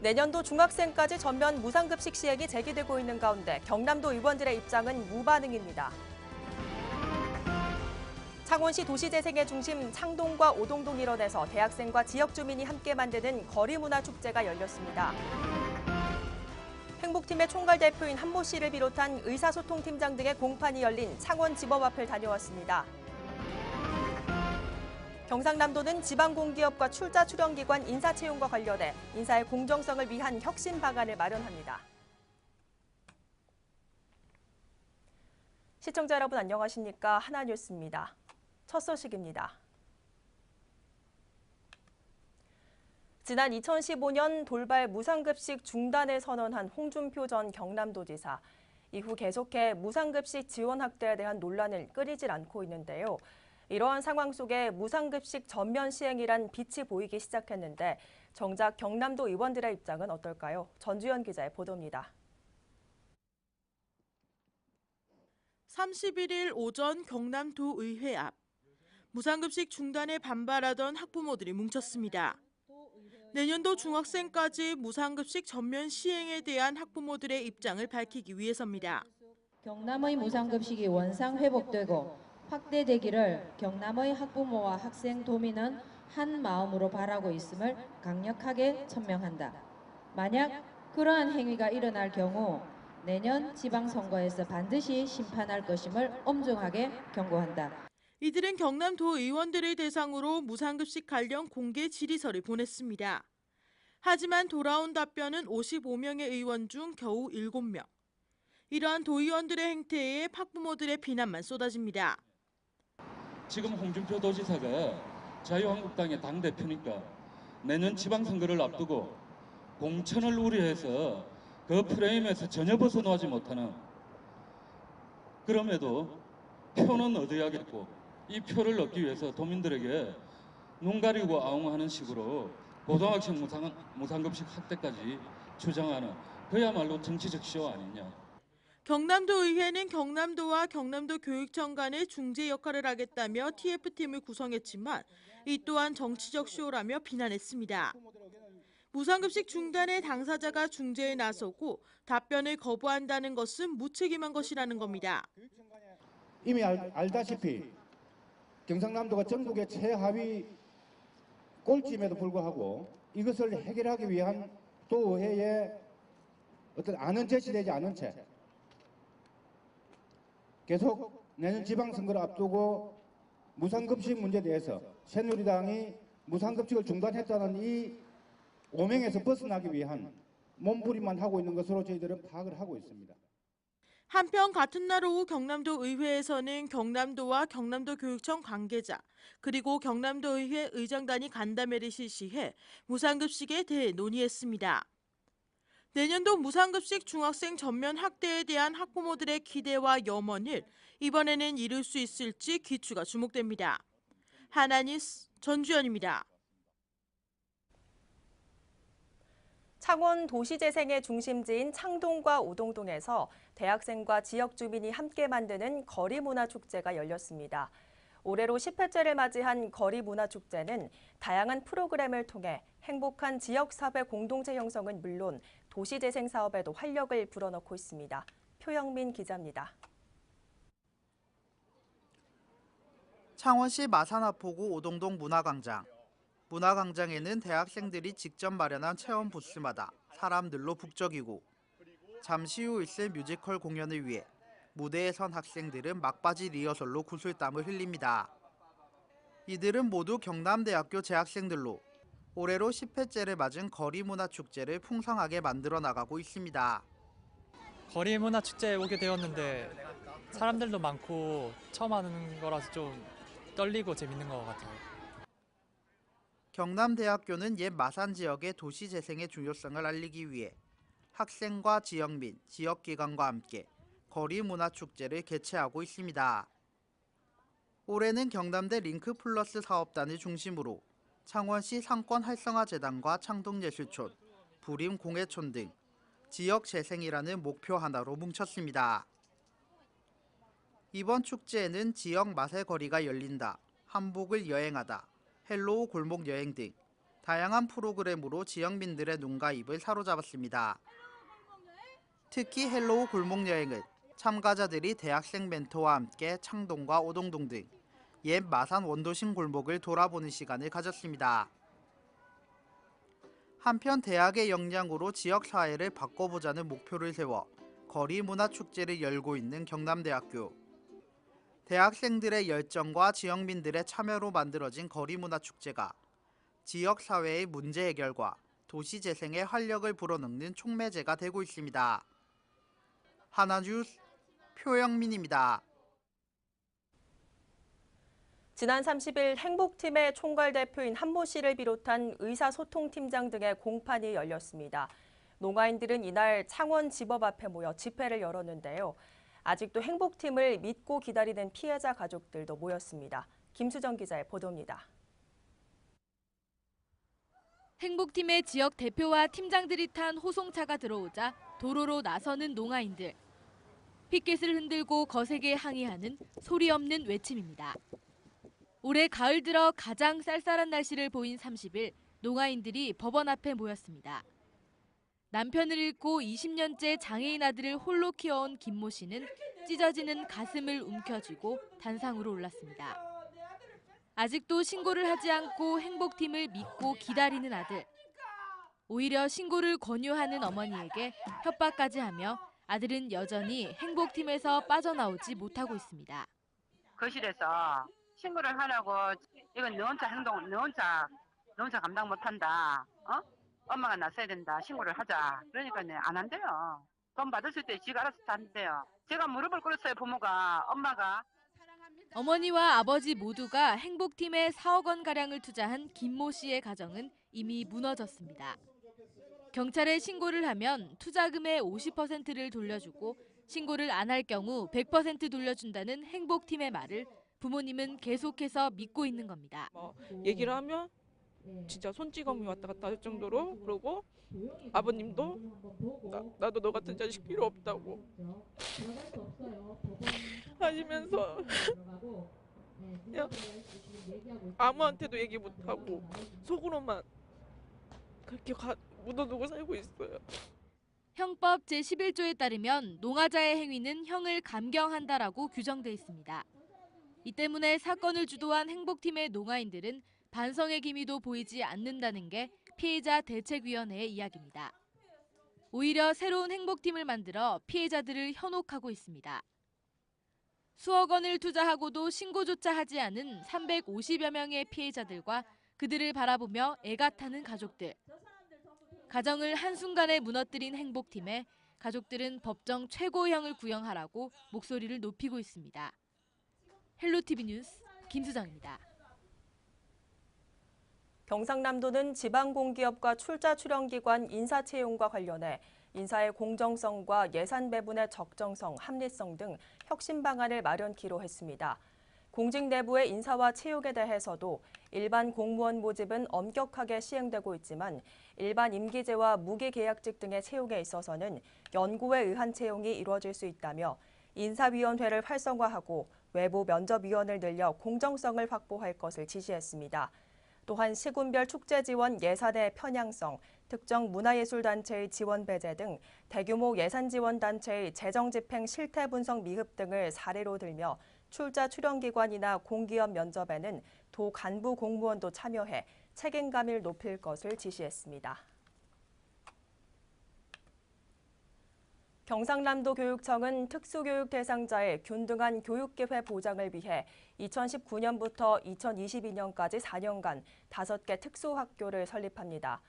내년도 중학생까지 전면 무상급식 시행이 제기되고 있는 가운데 경남도 의원들의 입장은 무반응입니다. 창원시 도시재생의 중심 창동과 오동동 일원에서 대학생과 지역 주민이 함께 만드는 거리문화축제가 열렸습니다. 행복팀의 총괄 대표인 한모 씨를 비롯한 의사소통팀장 등의 공판이 열린 창원지법 앞을 다녀왔습니다. 경상남도는 지방공기업과 출자 출연기관 인사채용과 관련해 인사의 공정성을 위한 혁신 방안을 마련합니다. 시청자 여러분 안녕하십니까? 하나뉴스입니다. 첫 소식입니다. 지난 2015년 돌발 무상급식 중단을 선언한 홍준표 전 경남도지사. 이후 계속해 무상급식 지원 확대에 대한 논란을 끊이질 않고 있는데요. 이러한 상황 속에 무상급식 전면 시행이란 빛이 보이기 시작했는데 정작 경남도 의원들의 입장은 어떨까요? 전주현 기자의 보도입니다. 31일 오전 경남도 의회 앞. 무상급식 중단에 반발하던 학부모들이 뭉쳤습니다. 내년도 중학생까지 무상급식 전면 시행에 대한 학부모들의 입장을 밝히기 위해서입니다. 경남의 무상급식이 원상 회복되고 확대되기를 경남의 학부모와 학생 도민은 한 마음으로 바라고 있음을 강력하게 천명한다. 만약 그러한 행위가 일어날 경우 내년 지방선거에서 반드시 심판할 것임을 엄중하게 경고한다. 이들은 경남도 의원들을 대상으로 무상급식 관련 공개 질의서를 보냈습니다. 하지만 돌아온 답변은 55명의 의원 중 겨우 7명. 이러한 도의원들의 행태에 학부모들의 비난만 쏟아집니다. 지금 홍준표 도지사가 자유한국당의 당대표니까 내년 지방선거를 앞두고 공천을 우려해서 그 프레임에서 전혀 벗어나지 못하는, 그럼에도 표는 얻어야겠고 이 표를 얻기 위해서 도민들에게 눈 가리고 아웅하는 식으로 고등학생 무상급식 확대까지 주장하는 그야말로 정치적 쇼 아니냐. 경남도 의회는 경남도와 경남도 교육청 간의 중재 역할을 하겠다며 TF팀을 구성했지만 이 또한 정치적 쇼라며 비난했습니다. 무상급식 중단에 당사자가 중재에 나서고 답변을 거부한다는 것은 무책임한 것이라는 겁니다. 이미 알다시피 경상남도가 전국의 최하위 꼴찌임에도 불구하고 이것을 해결하기 위한 도의회의 어떤 안은 제시되지 않은 채 계속 내년 지방선거를 앞두고 무상급식 문제에 대해서 새누리당이 무상급식을 중단했다는 이 오명에서 벗어나기 위한 몸부림만 하고 있는 것으로 저희들은 파악을 하고 있습니다. 한편 같은 날 오후 경남도 의회에서는 경남도와 경남도 교육청 관계자 그리고 경남도 의회 의장단이 간담회를 실시해 무상급식에 대해 논의했습니다. 내년도 무상급식 중학생 전면 확대에 대한 학부모들의 기대와 염원을 이번에는 이룰 수 있을지 귀추가 주목됩니다. 하나뉴스 전주현입니다. 창원 도시재생의 중심지인 창동과 오동동에서 대학생과 지역 주민이 함께 만드는 거리문화축제가 열렸습니다. 올해로 10회째를 맞이한 거리문화축제는 다양한 프로그램을 통해 행복한 지역사회 공동체 형성은 물론 도시재생 사업에도 활력을 불어넣고 있습니다. 표영민 기자입니다. 창원시 마산하포구 오동동 문화광장. 문화광장에는 대학생들이 직접 마련한 체험 부스마다 사람들로 북적이고 잠시 후 있을 뮤지컬 공연을 위해 무대에 선 학생들은 막바지 리허설로 구슬땀을 흘립니다. 이들은 모두 경남대학교 재학생들로 올해로 10회째를 맞은 거리문화축제를 풍성하게 만들어 나가고 있습니다. 거리문화축제에 오게 되었는데 사람들도 많고 처음 하는 거라서 좀 떨리고 재밌는 것 같아요. 경남대학교는 옛 마산 지역의 도시재생의 중요성을 알리기 위해 학생과 지역민, 지역기관과 함께 거리문화축제를 개최하고 있습니다. 올해는 경남대 링크플러스 사업단을 중심으로 창원시 상권활성화재단과 창동예술촌, 부림공예촌 등 지역재생이라는 목표 하나로 뭉쳤습니다. 이번 축제에는 지역 맛의 거리가 열린다, 한복을 여행하다, 헬로우 골목 여행 등 다양한 프로그램으로 지역민들의 눈과 입을 사로잡았습니다. 특히 헬로우 골목여행은 참가자들이 대학생 멘토와 함께 창동과 오동동 등 옛 마산 원도심 골목을 돌아보는 시간을 가졌습니다. 한편 대학의 역량으로 지역사회를 바꿔보자는 목표를 세워 거리문화축제를 열고 있는 경남대학교. 대학생들의 열정과 지역민들의 참여로 만들어진 거리문화축제가 지역사회의 문제 해결과 도시재생에 활력을 불어넣는 촉매제가 되고 있습니다. 하나뉴스 표영민입니다. 지난 30일 행복팀의 총괄 대표인 한모 씨를 비롯한 의사소통팀장 등의 공판이 열렸습니다. 농아인들은 이날 창원지법 앞에 모여 집회를 열었는데요. 아직도 행복팀을 믿고 기다리는 피해자 가족들도 모였습니다. 김수정 기자의 보도입니다. 행복팀의 지역 대표와 팀장들이 탄 호송차가 들어오자 도로로 나서는 농아인들. 피켓을 흔들고 거세게 항의하는 소리 없는 외침입니다. 올해 가을 들어 가장 쌀쌀한 날씨를 보인 30일, 농아인들이 법원 앞에 모였습니다. 남편을 잃고 20년째 장애인 아들을 홀로 키워온 김모 씨는 찢어지는 가슴을 움켜쥐고 단상으로 올랐습니다. 아직도 신고를 하지 않고 행복팀을 믿고 기다리는 아들. 오히려 신고를 권유하는 어머니에게 협박까지 하며 아들은 여전히 행복팀에서 빠져나오지 못하고 있습니다. 거실에서 신고를 하라고 이건 너 혼자 감당 못한다. 엄마가 나서야 된다. 신고를 하자. 그러니까 안 한대요. 돈 받았을 때 지가 알아서 다 한대요. 제가 무릎을 꿇었어요. 부모가. 엄마가. 어머니와 아버지 모두가 행복팀에 4억 원가량을 투자한 김모 씨의 가정은 이미 무너졌습니다. 경찰에 신고를 하면 투자금의 50%를 돌려주고 신고를 안 할 경우 100% 돌려준다는 행복팀의 말을 부모님은 계속해서 믿고 있는 겁니다. 얘기를 하면 진짜 손찌검이 왔다 갔다 할 정도로, 그러고 아버님도 나도 너 같은 자식 필요 없다고 하시면서 그냥 아무한테도 얘기 못하고 속으로만 그렇게 묻어두고 살고 있어요. 형법 제11조에 따르면 농아자의 행위는 형을 감경한다라고 규정돼 있습니다. 이 때문에 사건을 주도한 행복팀의 농아인들은 반성의 기미도 보이지 않는다는 게 피해자 대책위원회의 이야기입니다. 오히려 새로운 행복팀을 만들어 피해자들을 현혹하고 있습니다. 수억 원을 투자하고도 신고조차 하지 않은 350여 명의 피해자들과 그들을 바라보며 애가 타는 가족들. 가정을 한순간에 무너뜨린 행복팀에 가족들은 법정 최고형을 구형하라고 목소리를 높이고 있습니다. 헬로티비 뉴스 김수정입니다. 경상남도는 지방공기업과 출자출연기관 인사채용과 관련해 인사의 공정성과 예산 배분의 적정성, 합리성 등 혁신 방안을 마련키로 했습니다. 공직 내부의 인사와 채용에 대해서도 일반 공무원 모집은 엄격하게 시행되고 있지만 일반 임기제와 무기계약직 등의 채용에 있어서는 연구에 의한 채용이 이루어질 수 있다며 인사위원회를 활성화하고 외부 면접위원을 늘려 공정성을 확보할 것을 지시했습니다. 또한 시군별 축제 지원 예산의 편향성, 특정 문화예술단체의 지원 배제 등 대규모 예산 지원 단체의 재정 집행 실태 분석 미흡 등을 사례로 들며 출자 출연기관이나 공기업 면접에는 도 간부 공무원도 참여해 책임감을 높일 것을 지시했습니다. 경상남도 교육청은 특수교육 대상자의 균등한 교육기회 보장을 위해 2019년부터 2022년까지 4년간 5개 특수학교를 설립합니다.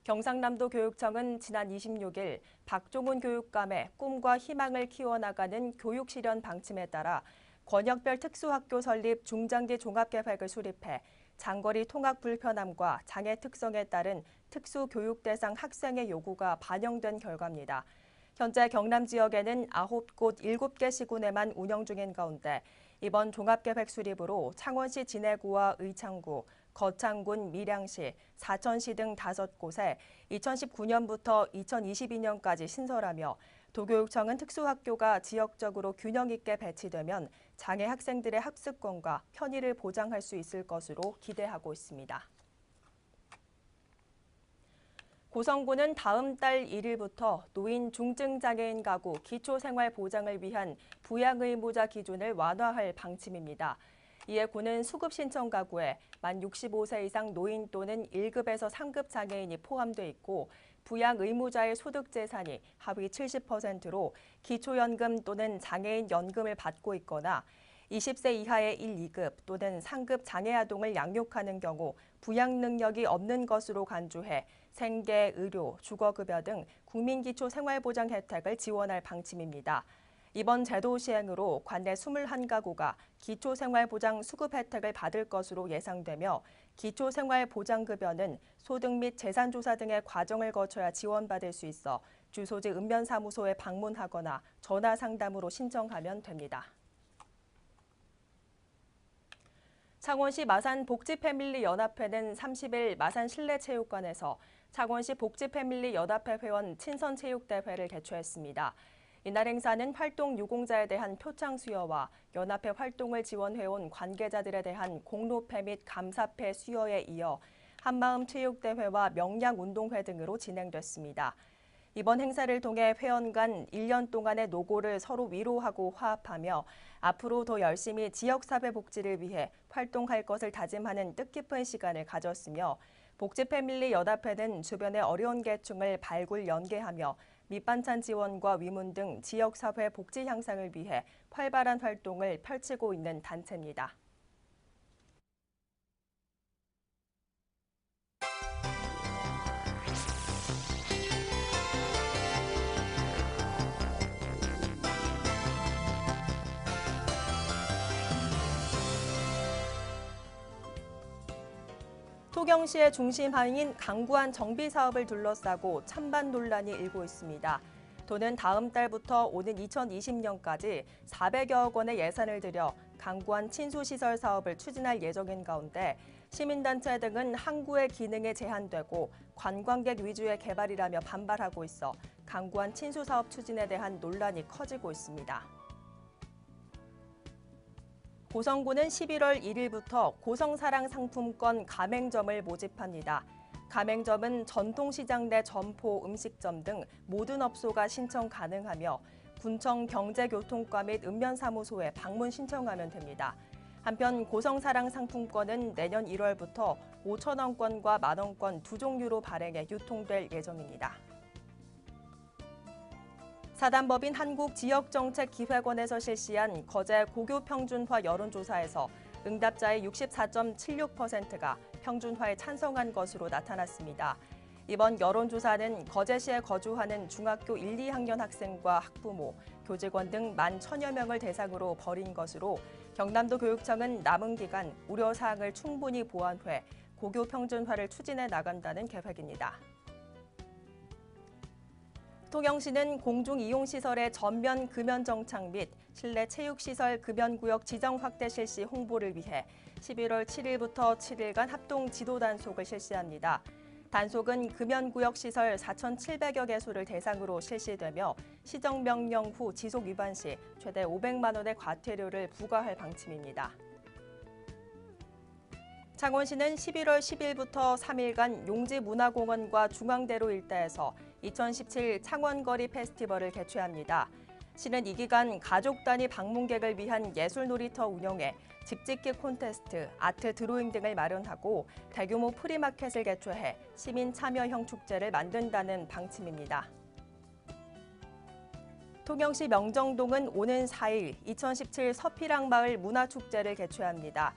경상남도 교육청은 지난 26일 박종훈 교육감의 꿈과 희망을 키워나가는 교육실현 방침에 따라 권역별 특수학교 설립 중장기 종합계획을 수립해 장거리 통학 불편함과 장애 특성에 따른 특수교육 대상 학생의 요구가 반영된 결과입니다. 현재 경남 지역에는 9곳 7개 시군에만 운영 중인 가운데 이번 종합계획 수립으로 창원시 진해구와 의창구, 거창군, 밀양시, 사천시 등 5곳에 2019년부터 2022년까지 신설하며 도교육청은 특수학교가 지역적으로 균형 있게 배치되면 장애 학생들의 학습권과 편의를 보장할 수 있을 것으로 기대하고 있습니다. 고성군은 다음 달 1일부터 노인 중증장애인 가구 기초생활보장을 위한 부양의무자 기준을 완화할 방침입니다. 이에 군은 수급 신청 가구에 만 65세 이상 노인 또는 1급에서 3급 장애인이 포함돼 있고 부양의무자의 소득 재산이 하위 70%로 기초연금 또는 장애인 연금을 받고 있거나 20세 이하의 1, 2급 또는 상급 장애아동을 양육하는 경우 부양 능력이 없는 것으로 간주해 생계, 의료, 주거급여 등 국민기초생활보장 혜택을 지원할 방침입니다. 이번 제도 시행으로 관내 21가구가 기초생활보장 수급 혜택을 받을 것으로 예상되며 기초생활보장급여는 소득 및 재산조사 등의 과정을 거쳐야 지원받을 수 있어 주소지 읍면사무소에 방문하거나 전화 상담으로 신청하면 됩니다. 창원시 마산복지패밀리연합회는 30일 마산실내체육관에서 창원시 복지패밀리연합회 회원 친선체육대회를 개최했습니다. 이날 행사는 활동 유공자에 대한 표창 수여와 연합회 활동을 지원해온 관계자들에 대한 공로패 및 감사패 수여에 이어 한마음 체육대회와 명량운동회 등으로 진행됐습니다. 이번 행사를 통해 회원 간 1년 동안의 노고를 서로 위로하고 화합하며 앞으로 더 열심히 지역사회 복지를 위해 활동할 것을 다짐하는 뜻깊은 시간을 가졌으며 복지패밀리연합회는 주변의 어려운 계층을 발굴 연계하며 밑반찬 지원과 위문 등 지역사회 복지 향상을 위해 활발한 활동을 펼치고 있는 단체입니다. 토경시의 중심하인 강구안 정비 사업을 둘러싸고 찬반 논란이 일고 있습니다. 도는 다음 달부터 오는 2020년까지 400여억 원의 예산을 들여 강구안 친수시설 사업을 추진할 예정인 가운데 시민단체 등은 항구의 기능이 제한되고 관광객 위주의 개발이라며 반발하고 있어 강구안 친수 사업 추진에 대한 논란이 커지고 있습니다. 고성군은 11월 1일부터 고성사랑 상품권 가맹점을 모집합니다. 가맹점은 전통시장 내 점포, 음식점 등 모든 업소가 신청 가능하며 군청 경제교통과 및 읍면사무소에 방문 신청하면 됩니다. 한편 고성사랑 상품권은 내년 1월부터 5,000원권과 만원권 두 종류로 발행해 유통될 예정입니다. 사단법인 한국지역정책기획원에서 실시한 거제 고교평준화 여론조사에서 응답자의 64.76%가 평준화에 찬성한 것으로 나타났습니다. 이번 여론조사는 거제시에 거주하는 중학교 1, 2학년 학생과 학부모, 교직원 등 10,000여 명을 대상으로 벌인 것으로 경남도 교육청은 남은 기간 우려사항을 충분히 보완 후에 고교 평준화를 추진해 나간다는 계획입니다. 토경시는 공중이용시설의 전면 금연 정착 및 실내 체육시설 금연구역 지정 확대 실시 홍보를 위해 11월 7일부터 7일간 합동 지도 단속을 실시합니다. 단속은 금연구역 시설 4,700여 개소를 대상으로 실시되며 시정명령 후 지속 위반 시 최대 500만 원의 과태료를 부과할 방침입니다. 창원시는 11월 10일부터 3일간 용지문화공원과 중앙대로 일대에서 2017 창원거리 페스티벌을 개최합니다. 시는 이 기간 가족 단위 방문객을 위한 예술 놀이터 운영에 직짓기 콘테스트, 아트 드로잉 등을 마련하고 대규모 프리마켓을 개최해 시민 참여형 축제를 만든다는 방침입니다. 토경시 명정동은 오는 4일 2017 서피랑마을 문화축제를 개최합니다.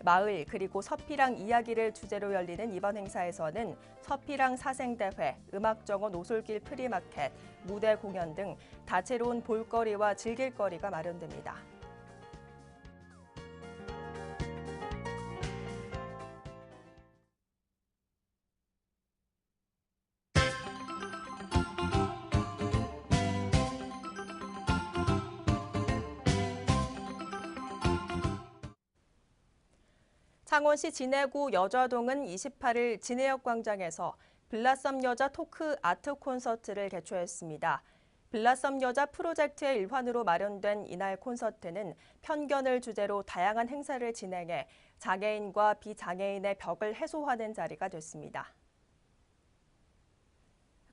마을 그리고 서피랑 이야기를 주제로 열리는 이번 행사에서는 서피랑 사생대회, 음악정원 오솔길 프리마켓, 무대 공연 등 다채로운 볼거리와 즐길거리가 마련됩니다. 창원시 진해구 여좌동은 28일 진해역 광장에서 블라썸 여자 토크 아트 콘서트를 개최했습니다. 블라썸 여자 프로젝트의 일환으로 마련된 이날 콘서트는 편견을 주제로 다양한 행사를 진행해 장애인과 비장애인의 벽을 해소하는 자리가 됐습니다.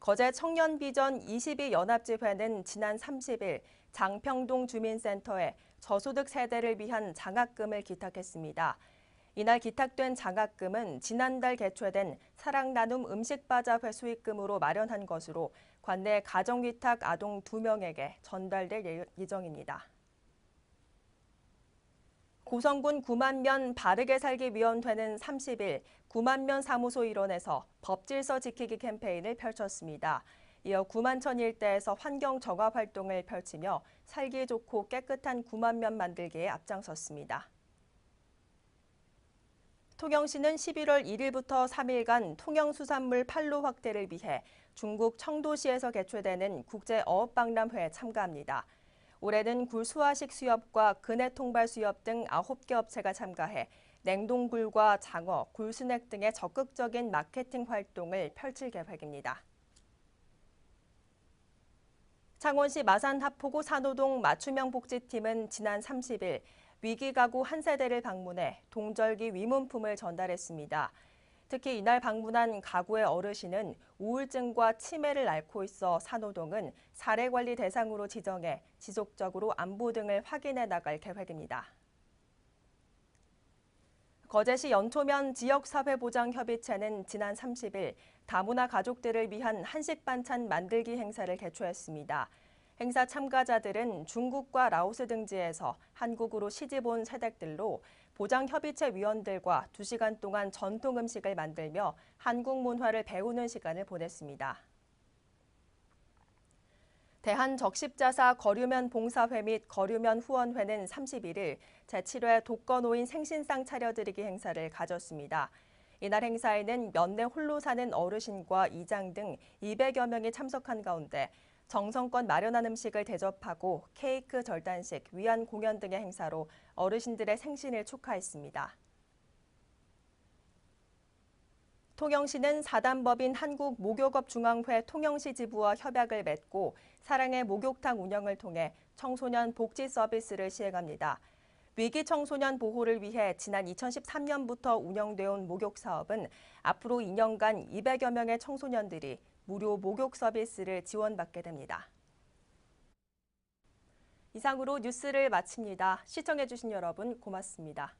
거제 청년비전 22연합집회는 지난 30일 장평동 주민센터에 저소득 세대를 위한 장학금을 기탁했습니다. 이날 기탁된 장학금은 지난달 개최된 사랑나눔 음식바자회 수익금으로 마련한 것으로 관내 가정위탁 아동 2명에게 전달될 예정입니다. 고성군 9만면 바르게 살기 위원회는 30일 9만면 사무소 일원에서 법질서 지키기 캠페인을 펼쳤습니다. 이어 9만천 일대에서 환경 정화 활동을 펼치며 살기 좋고 깨끗한 9만면 만들기에 앞장섰습니다. 통영시는 11월 1일부터 3일간 통영수산물 판로 확대를 위해 중국 청도시에서 개최되는 국제어업박람회에 참가합니다. 올해는 굴 수화식 수협과 근해 통발 수협 등 9개 업체가 참가해 냉동굴과 장어, 굴 스낵 등의 적극적인 마케팅 활동을 펼칠 계획입니다. 창원시 마산 하포구 산호동 맞춤형 복지팀은 지난 30일 위기 가구 한 세대를 방문해 동절기 위문품을 전달했습니다. 특히 이날 방문한 가구의 어르신은 우울증과 치매를 앓고 있어 산호동은 사례관리 대상으로 지정해 지속적으로 안부 등을 확인해 나갈 계획입니다. 거제시 연초면 지역사회보장협의체는 지난 30일 다문화 가족들을 위한 한식 반찬 만들기 행사를 개최했습니다. 행사 참가자들은 중국과 라오스 등지에서 한국으로 시집온 세댁들로 보장협의체 위원들과 2시간 동안 전통 음식을 만들며 한국 문화를 배우는 시간을 보냈습니다. 대한적십자사 거류면 봉사회 및 거류면 후원회는 31일 제7회 독거노인 생신상 차려드리기 행사를 가졌습니다. 이날 행사에는 면내 홀로 사는 어르신과 이장 등 200여 명이 참석한 가운데 정성껏 마련한 음식을 대접하고 케이크 절단식, 위안 공연 등의 행사로 어르신들의 생신을 축하했습니다. 통영시는 사단법인 한국목욕업중앙회 통영시 지부와 협약을 맺고 사랑의 목욕탕 운영을 통해 청소년 복지 서비스를 시행합니다. 위기 청소년 보호를 위해 지난 2013년부터 운영되어 온 목욕 사업은 앞으로 2년간 200여 명의 청소년들이 무료 목욕 서비스를 지원받게 됩니다. 이상으로 뉴스를 마칩니다. 시청해주신 여러분 고맙습니다.